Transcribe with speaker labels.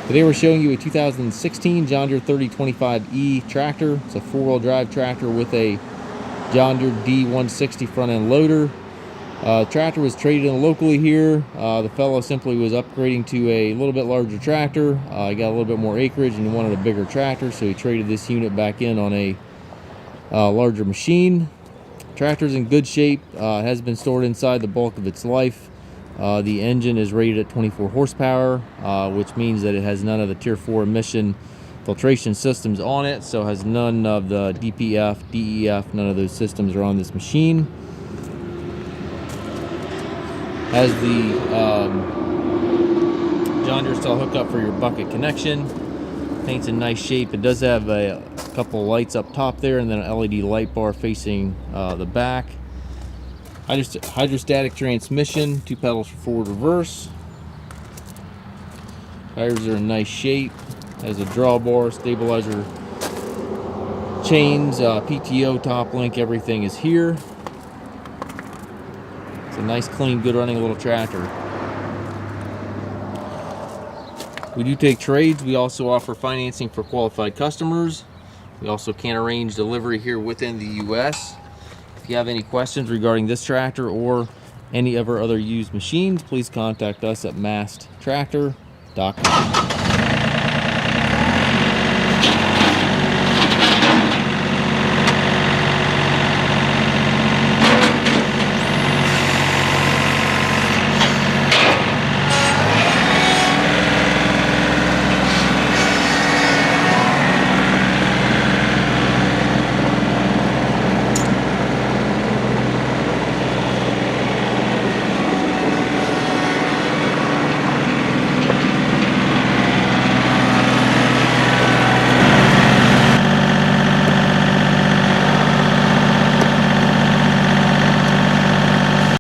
Speaker 1: Today we're showing you a 2016 John Deere 3025E tractor. It's a four-wheel drive tractor with a John Deere D160 front end loader. Tractor was traded in locally here. The fellow simply was upgrading to a little bit larger tractor. He got a little bit more acreage and he wanted a bigger tractor, so he traded this unit back in on a larger machine. Tractor's in good shape. Has been stored inside the bulk of its life. The engine is rated at 24 horsepower, which means that it has none of the Tier 4 emission filtration systems on it, so has none of the DPF, DEF, none of those systems are on this machine. Has the John Deere style hookup for your bucket connection. Paint's in nice shape. It does have a couple lights up top there and then an LED light bar facing the back. Hydrostatic transmission, 2 pedals for forward reverse. Tires are in nice shape. Has a drawbar, stabilizer chains, PTO, top link, everything is here. It's a nice, clean, good running little tractor. We do take trades. We also offer financing for qualified customers. We also can arrange delivery here within the US. If you have any questions regarding this tractor or any of our other used machines, please contact us at masttractor.com.